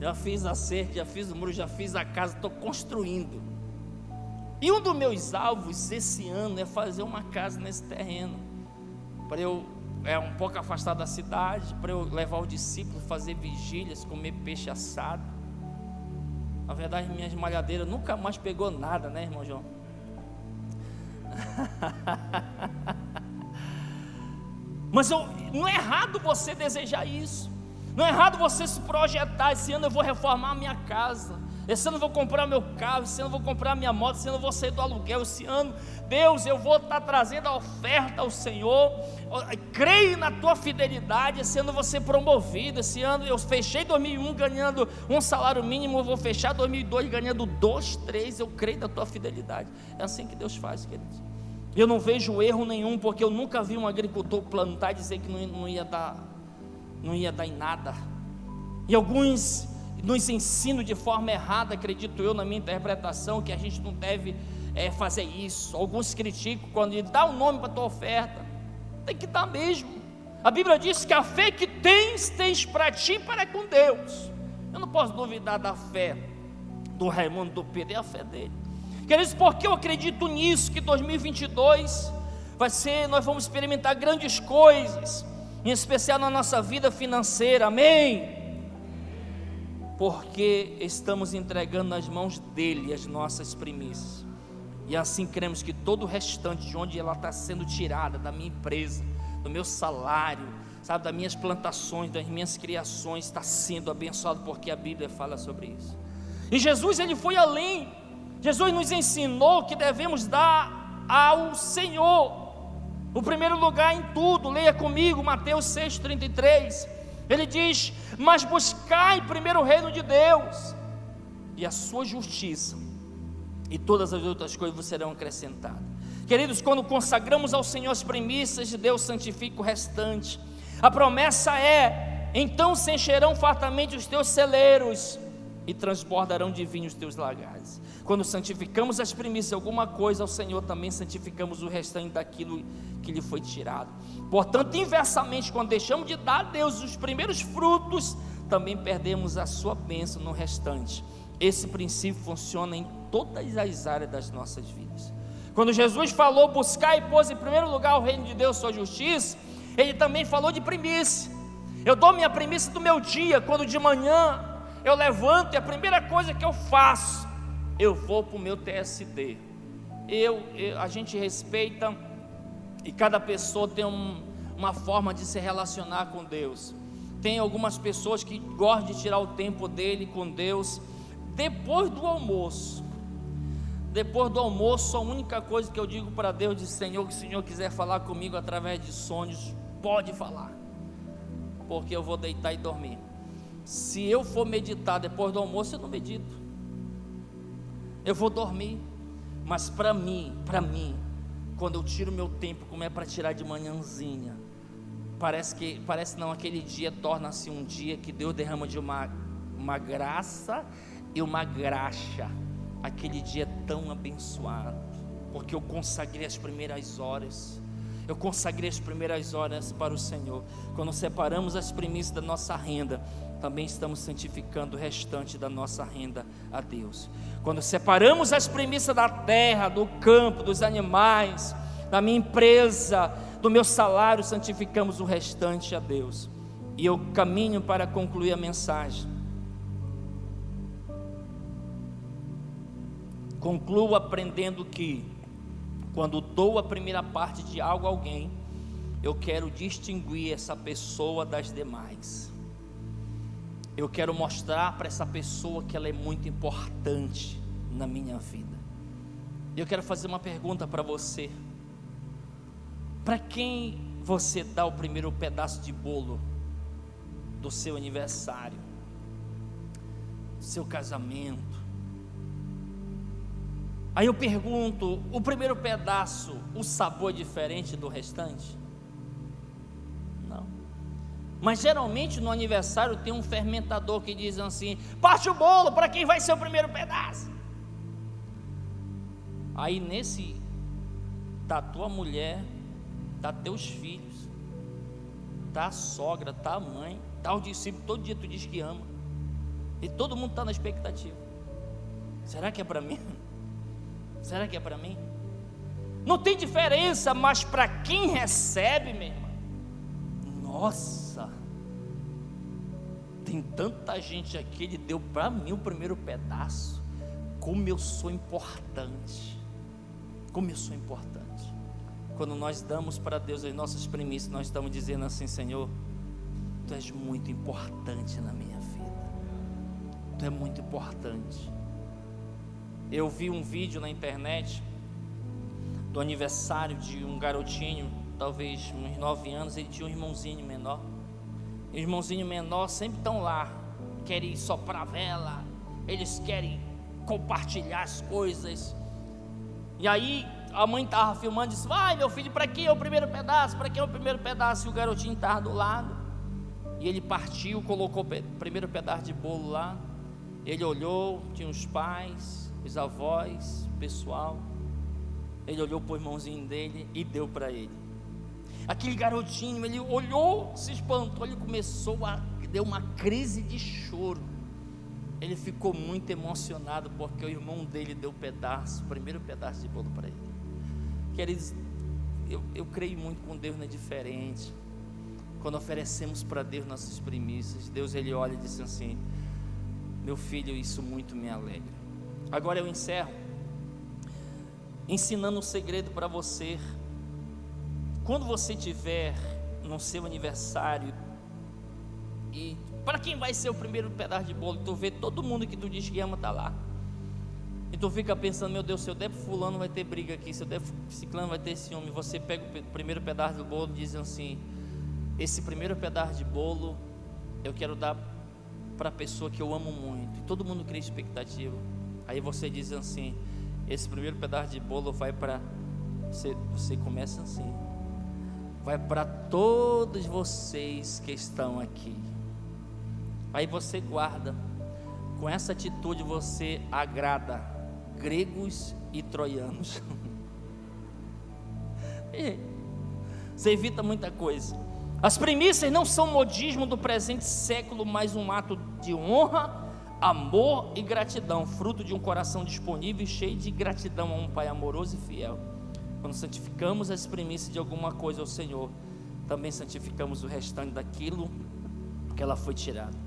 já fiz a cerca, já fiz o muro, já fiz a casa, estou construindo. E um dos meus alvos esse ano é fazer uma casa nesse terreno, para eu, um pouco afastado da cidade, para eu levar o discípulo, fazer vigílias, comer peixe assado. Na verdade, minhas malhadeiras nunca mais pegou nada, né, irmão João? Mas não é errado você desejar isso, não é errado você se projetar. Esse ano eu vou reformar a minha casa, esse ano eu vou comprar meu carro, esse ano eu vou comprar minha moto, esse ano eu vou sair do aluguel, esse ano, Deus, eu vou estar trazendo a oferta ao Senhor, creio na tua fidelidade. Esse ano eu vou ser promovido, esse ano eu fechei 2001 ganhando um salário mínimo, eu vou fechar 2002 ganhando 2, 3, eu creio na tua fidelidade. É assim que Deus faz, queridos. Eu não vejo erro nenhum, porque eu nunca vi um agricultor plantar e dizer que não ia dar em nada. E alguns nos ensinam de forma errada, acredito eu, na minha interpretação, que a gente não deve fazer isso. Alguns criticam quando ele dá um nome para a tua oferta, tem que dar mesmo. A Bíblia diz que a fé que tens para ti, para com Deus. Eu não posso duvidar da fé do Raimundo, do Pedro, é a fé dele. Queridos, porque eu acredito nisso, que 2022 nós vamos experimentar grandes coisas, em especial na nossa vida financeira, amém? Porque estamos entregando nas mãos dele as nossas primícias, e assim cremos que todo o restante, de onde ela está sendo tirada, da minha empresa, do meu salário, sabe, das minhas plantações, das minhas criações, está sendo abençoado, porque a Bíblia fala sobre isso. E Jesus, ele foi além. Jesus nos ensinou que devemos dar ao Senhor o primeiro lugar em tudo. Leia comigo Mateus 6,33. Ele diz, mas buscai primeiro o reino de Deus e a sua justiça, e todas as outras coisas vos serão acrescentadas. Queridos, quando consagramos ao Senhor as primícias de Deus, santifica o restante. A promessa é, então se encherão fartamente os teus celeiros e transbordarão de vinho os teus lagares. Quando santificamos as primícias de alguma coisa ao Senhor, também santificamos o restante daquilo que lhe foi tirado. Portanto, inversamente, quando deixamos de dar a Deus os primeiros frutos, também perdemos a sua bênção no restante. Esse princípio funciona em todas as áreas das nossas vidas. Quando Jesus falou, buscar e pôs em primeiro lugar o reino de Deus, sua justiça, ele também falou de primícia. Eu dou minha primícia do meu dia, quando de manhã eu levanto e a primeira coisa que eu faço, eu vou para o meu TSD. A gente respeita, e cada pessoa tem uma forma de se relacionar com Deus. Tem algumas pessoas que gostam de tirar o tempo dele com Deus depois do almoço. Depois do almoço, a única coisa que eu digo para Deus é, Senhor, que o Senhor quiser falar comigo através de sonhos, pode falar, porque eu vou deitar e dormir. Se eu for meditar depois do almoço, eu não medito. eu vou dormir. Mas para mim, quando eu tiro meu tempo, como é para tirar de manhãzinha, parece não, aquele dia torna-se um dia que Deus derrama de uma graça e uma graxa. Aquele dia é tão abençoado, porque eu consagrei as primeiras horas. Eu consagrei as primeiras horas para o Senhor. Quando separamos as primícias da nossa renda, também estamos santificando o restante da nossa renda a Deus. Quando separamos as primícias da terra, do campo, dos animais, da minha empresa, do meu salário, santificamos o restante a Deus. E eu caminho para concluir a mensagem. Concluo aprendendo que, quando dou a primeira parte de algo a alguém, eu quero distinguir essa pessoa das demais. Eu quero mostrar para essa pessoa que ela é muito importante na minha vida. Eu quero fazer uma pergunta para você. Para quem você dá o primeiro pedaço de bolo do seu aniversário, do seu casamento? Aí eu pergunto, o primeiro pedaço, o sabor é diferente do restante? Não. Mas geralmente no aniversário tem um fermentador que diz assim: parte o bolo para quem vai ser o primeiro pedaço. Aí nesse, tá a tua mulher, tá teus filhos, tá a sogra, tá a mãe, tá o discípulo, todo dia tu diz que ama, e todo mundo está na expectativa. Será que é para mim? Será que é para mim? Não tem diferença, mas para quem recebe, meu irmão, nossa, tem tanta gente aqui, ele deu para mim o primeiro pedaço. Como eu sou importante, como eu sou importante. Quando nós damos para Deus as nossas primícias, nós estamos dizendo assim: Senhor, Tu és muito importante na minha vida, Tu é muito importante. Eu vi um vídeo na internet do aniversário de um garotinho, talvez uns 9 anos. Ele tinha um irmãozinho menor. E o irmãozinho menor sempre estão lá, querem soprar vela, eles querem compartilhar as coisas. E aí a mãe estava filmando e disse: vai meu filho, para que é o primeiro pedaço? Para que é o primeiro pedaço? E o garotinho estava do lado, e ele partiu, colocou o primeiro pedaço de bolo lá. Ele olhou, tinha os pais, os avós, o pessoal. Ele olhou para o irmãozinho dele e deu para ele. Aquele garotinho, ele olhou, se espantou, ele deu uma crise de choro. Ele ficou muito emocionado porque o irmão dele deu o primeiro pedaço de bolo para ele. Queridos, eu creio muito com Deus, não é diferente. Quando oferecemos para Deus nossas primícias, Deus ele olha e diz assim: meu filho, isso muito me alegra. Agora eu encerro ensinando um segredo para você. Quando você tiver no seu aniversário, e para quem vai ser o primeiro pedaço de bolo, tu vê todo mundo que tu diz que ama está lá, e tu fica pensando: meu Deus, se eu der para fulano vai ter briga aqui, se eu der para ciclano vai ter ciúme. Você pega o primeiro pedaço do bolo e diz assim: esse primeiro pedaço de bolo eu quero dar para a pessoa que eu amo muito. E todo mundo cria expectativa. Aí você diz assim: esse primeiro pedaço de bolo vai para você começa assim: vai para todos vocês que estão aqui. Aí você guarda. Com essa atitude você agrada gregos e troianos. Você evita muita coisa. As primícias não são modismo do presente século, mas um ato de honra, amor e gratidão, fruto de um coração disponível e cheio de gratidão a um Pai amoroso e fiel. Quando santificamos as primícias de alguma coisa ao Senhor, também santificamos o restante daquilo que ela foi tirada.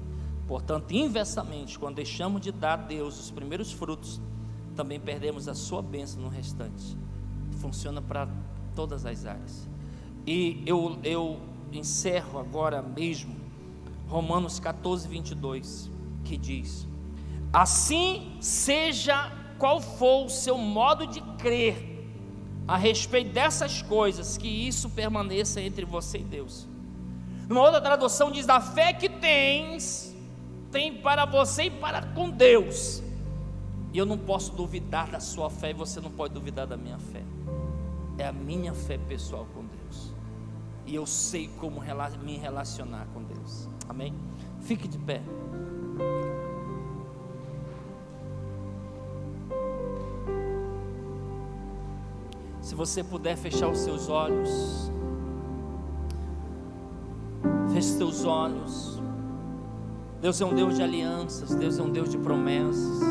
Portanto, inversamente, quando deixamos de dar a Deus os primeiros frutos, também perdemos a sua bênção no restante. Funciona para todas as áreas. E eu encerro agora mesmo Romanos 14, 22, que diz: assim seja qual for o seu modo de crer a respeito dessas coisas, que isso permaneça entre você e Deus. Numa outra tradução diz: da fé que tem para você e para com Deus. E eu não posso duvidar da sua fé, e você não pode duvidar da minha fé. É a minha fé pessoal com Deus, e eu sei como me relacionar com Deus. Amém? Fique de pé. Se você puder fechar os seus olhos, feche os seus olhos. Deus é um Deus de alianças, Deus é um Deus de promessas,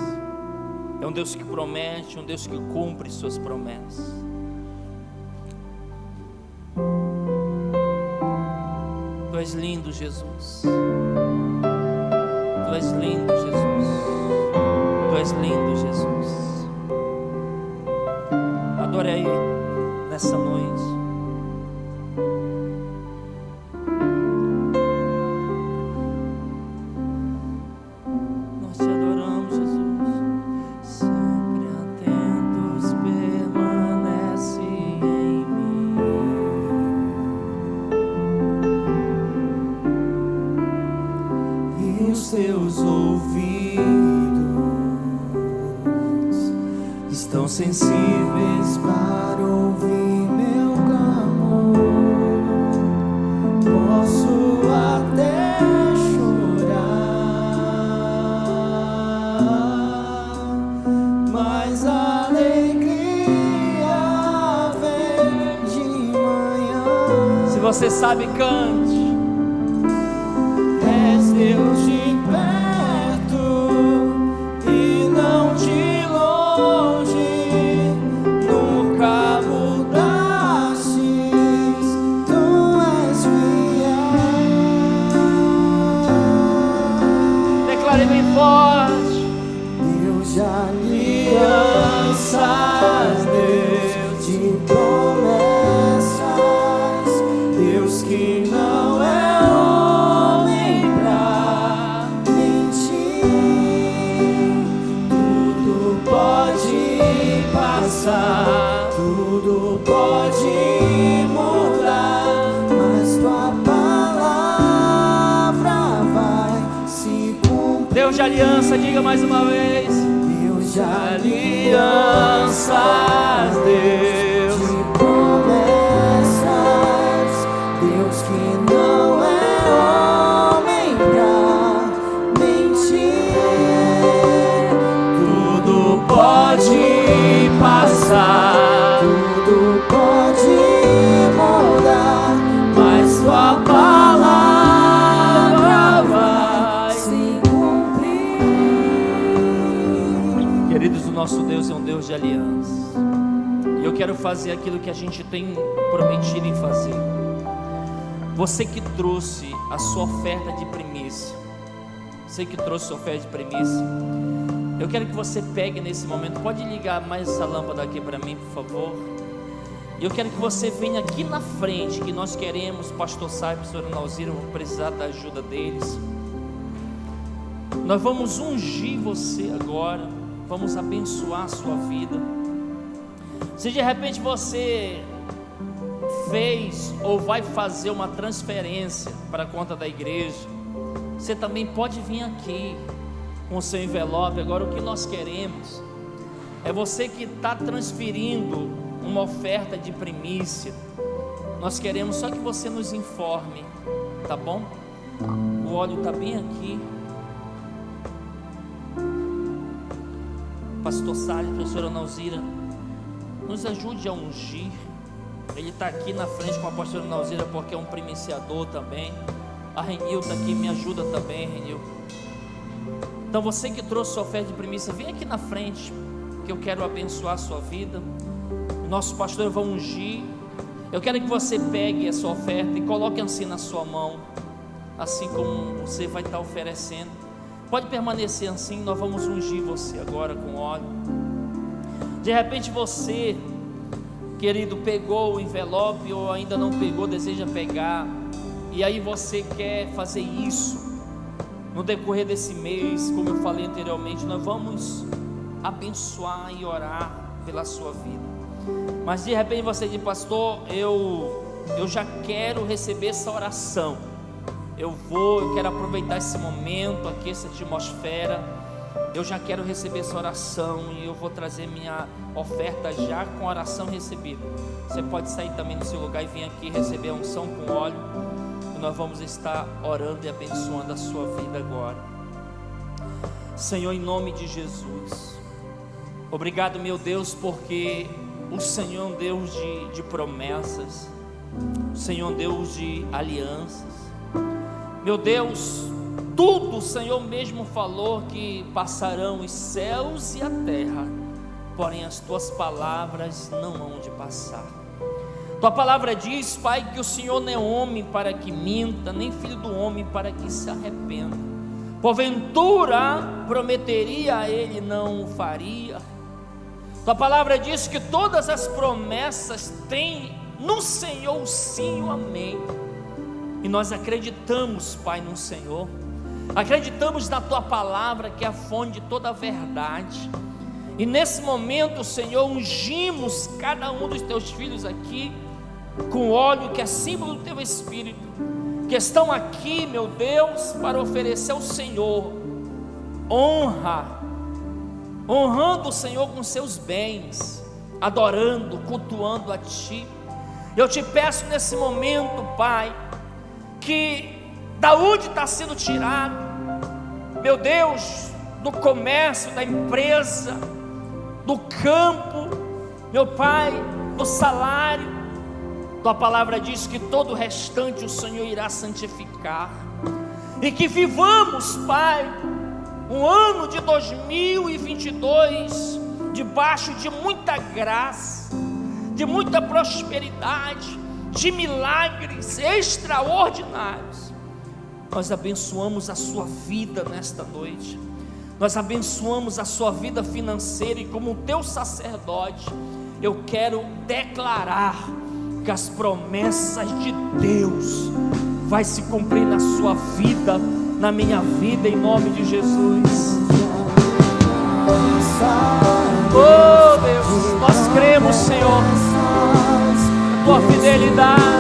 é um Deus que promete, um Deus que cumpre suas promessas. Tu és lindo, Jesus. Tu és lindo, Jesus. Tu és lindo, Jesus. Adore a Ele nessa noite. Nós te adoramos, Jesus. Sempre atentos, permanece em mim. E os teus ouvidos estão sensíveis para ouvir meu clamor. Posso até chorar, mas a alegria vem de manhã. Se você sabe, cante. És Deus de perto e não de longe. Deus de alianças, Deus de promessas, Deus que não é homem pra mentir. Tudo pode passar, tudo pode mudar, mas tua palavra vai se cumprir. Deus de aliança, diga mais uma vez. Deus de alianças, Deus de promessas, Deus que não é homem pra mentir. Tudo pode passar, tudo pode mudar, mas tua palavra vai se cumprir. Queridos, o nosso Deus é um Deus de aliança, e eu quero fazer aquilo que a gente tem prometido em fazer. Você que trouxe a sua oferta de primícia, você que trouxe a sua oferta de primícia, eu quero que você pegue nesse momento. Pode ligar mais essa lâmpada aqui para mim, por favor. E eu quero que você venha aqui na frente, que nós queremos, pastor Sai, pastor Nalzira, eu vou precisar da ajuda deles. Nós vamos ungir você agora, vamos abençoar a sua vida. Se de repente você fez ou vai fazer uma transferência para a conta da igreja, você também pode vir aqui com o seu envelope. Agora, o que nós queremos é você que está transferindo uma oferta de primícia. Nós queremos só que você nos informe, tá bom? O óleo está bem aqui. Pastor Salles, professora Nalzira, nos ajude a ungir. Ele está aqui na frente com a pastora Nalzira, porque é um primiciador também. A Renil está aqui, me ajuda também, Renil. Então você que trouxe sua oferta de primícia, vem aqui na frente, que eu quero abençoar a sua vida. O nosso pastor vai ungir. Eu quero que você pegue essa oferta e coloque assim na sua mão, assim como você vai estar oferecendo. Pode permanecer assim, nós vamos ungir você agora com óleo. De repente você, querido, pegou o envelope ou ainda não pegou, deseja pegar, e aí você quer fazer isso no decorrer desse mês. Como eu falei anteriormente, nós vamos abençoar e orar pela sua vida. Mas de repente você diz: pastor, eu já quero receber essa oração. Eu quero aproveitar esse momento aqui, essa atmosfera. eu já quero receber essa oração e eu vou trazer minha oferta já com a oração recebida. Você pode sair também do seu lugar e vir aqui receber a unção com óleo, e nós vamos estar orando e abençoando a sua vida agora. Senhor, em nome de Jesus, obrigado, meu Deus, porque o Senhor é um Deus de promessas, o Senhor é um Deus de alianças. Meu Deus, tudo o Senhor mesmo falou que passarão os céus e a terra, porém as tuas palavras não hão de passar. Tua palavra diz, Pai, que o Senhor não é homem para que minta, nem filho do homem para que se arrependa. Porventura prometeria a ele, não o faria. Tua palavra diz que todas as promessas têm no Senhor o sim e o amém. E nós acreditamos, Pai, no Senhor. Acreditamos na tua palavra, que é a fonte de toda a verdade. E nesse momento, Senhor, ungimos cada um dos teus filhos aqui com óleo que é símbolo do teu Espírito, que estão aqui, meu Deus, para oferecer ao Senhor honra, honrando o Senhor com seus bens, adorando, cultuando a Ti. Eu te peço nesse momento, Pai, que da onde está sendo tirado, meu Deus, do comércio, da empresa, do campo, meu Pai, do salário, tua palavra diz que todo o restante o Senhor irá santificar, e que vivamos, Pai, um ano de 2022 debaixo de muita graça, de muita prosperidade, de milagres extraordinários. Nós abençoamos a sua vida nesta noite, nós abençoamos a sua vida financeira, e como teu sacerdote, eu quero declarar que as promessas de Deus vai se cumprir na sua vida, na minha vida, em nome de Jesus. Oh Deus, nós cremos, Senhor, na tua fidelidade.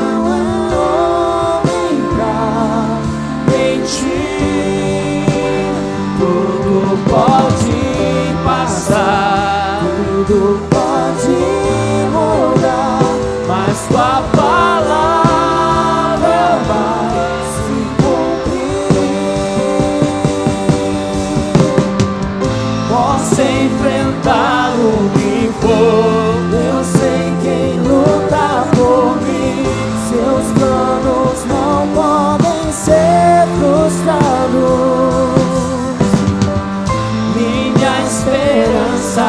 Em Ti tudo pode passar, tudo pode mudar, mas tua palavra vai se cumprir. Posso enfrentar o que for, eu sei quem luta por mim. Seus planos não podem ser frustrados. Minha esperança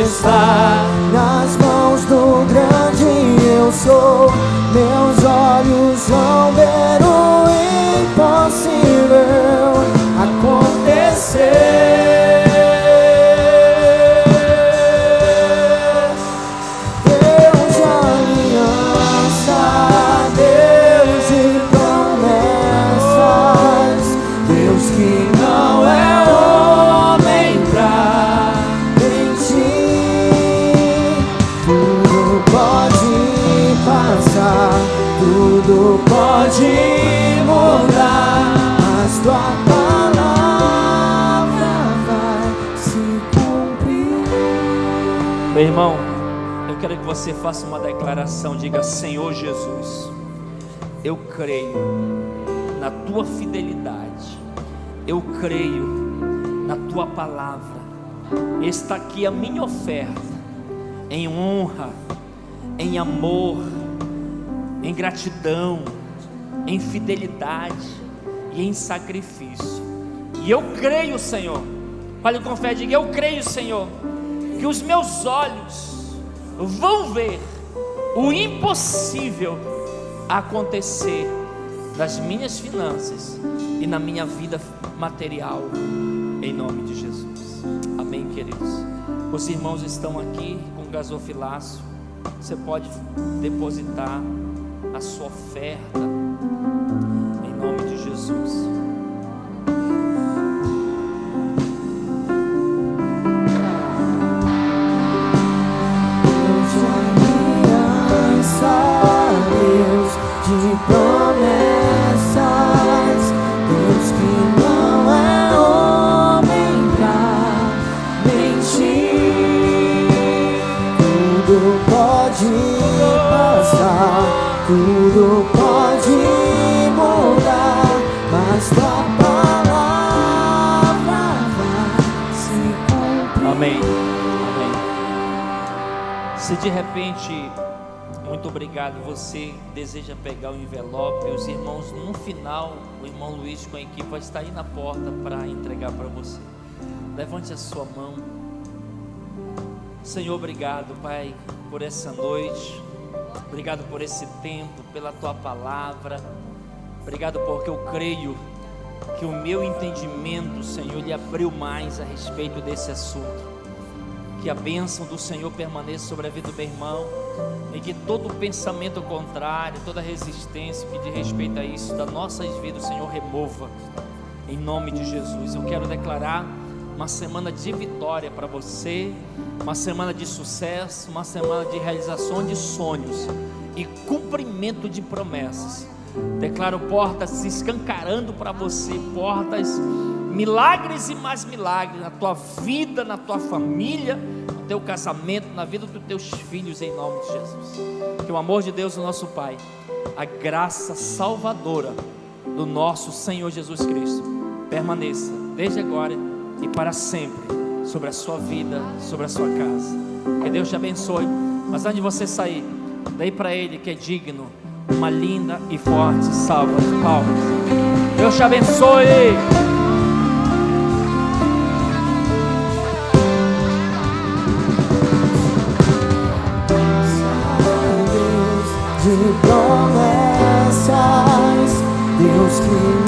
está nas mãos do grande eu sou. Meus olhos vão ver o impossível acontecer. Deus de aliança, Deus de promessas, Deus que não é homem pra mentir. Tudo pode passar, tudo pode mudar, mas tua palavra vai se cumprir. Meu irmão, eu quero que você faça uma declaração. Diga: Senhor Jesus, eu creio na tua fidelidade, eu creio na tua palavra. Está aqui a minha oferta, em honra, em amor, em gratidão, em fidelidade e em sacrifício. E eu creio, Senhor, fale com fé, diga: eu creio, Senhor, que os meus olhos vão ver o impossível acontecer nas minhas finanças e na minha vida material, em nome de Jesus. Amém, queridos. Os irmãos estão aqui com gasofilaço. Você pode depositar a sua oferta em nome de Jesus. Deus de promessas, Deus que não é homem pra de repente, muito obrigado, você deseja pegar o envelope, os irmãos, no final, o irmão Luiz com a equipe vai estar aí na porta para entregar para você. Levante a sua mão. Senhor, obrigado, Pai, por essa noite, obrigado por esse tempo, pela Tua palavra, obrigado porque eu creio que o meu entendimento, Senhor, lhe abriu mais a respeito desse assunto. Que a bênção do Senhor permaneça sobre a vida do meu irmão, e que todo pensamento contrário, toda resistência que diz respeito a isso das nossas vidas, o Senhor remova, em nome de Jesus. Eu quero declarar uma semana de vitória para você, uma semana de sucesso, uma semana de realização de sonhos e cumprimento de promessas. Declaro portas se escancarando para você, portas, milagres e mais milagres na tua vida, na tua família, no teu casamento, na vida dos teus filhos, em nome de Jesus. Que o amor de Deus, o nosso Pai, a graça salvadora do nosso Senhor Jesus Cristo permaneça desde agora e para sempre sobre a sua vida, sobre a sua casa. Que Deus te abençoe. Mas antes de você sair, dê para Ele, que é digno, uma linda e forte salva de palmas. Deus te abençoe.
De promessas, Deus que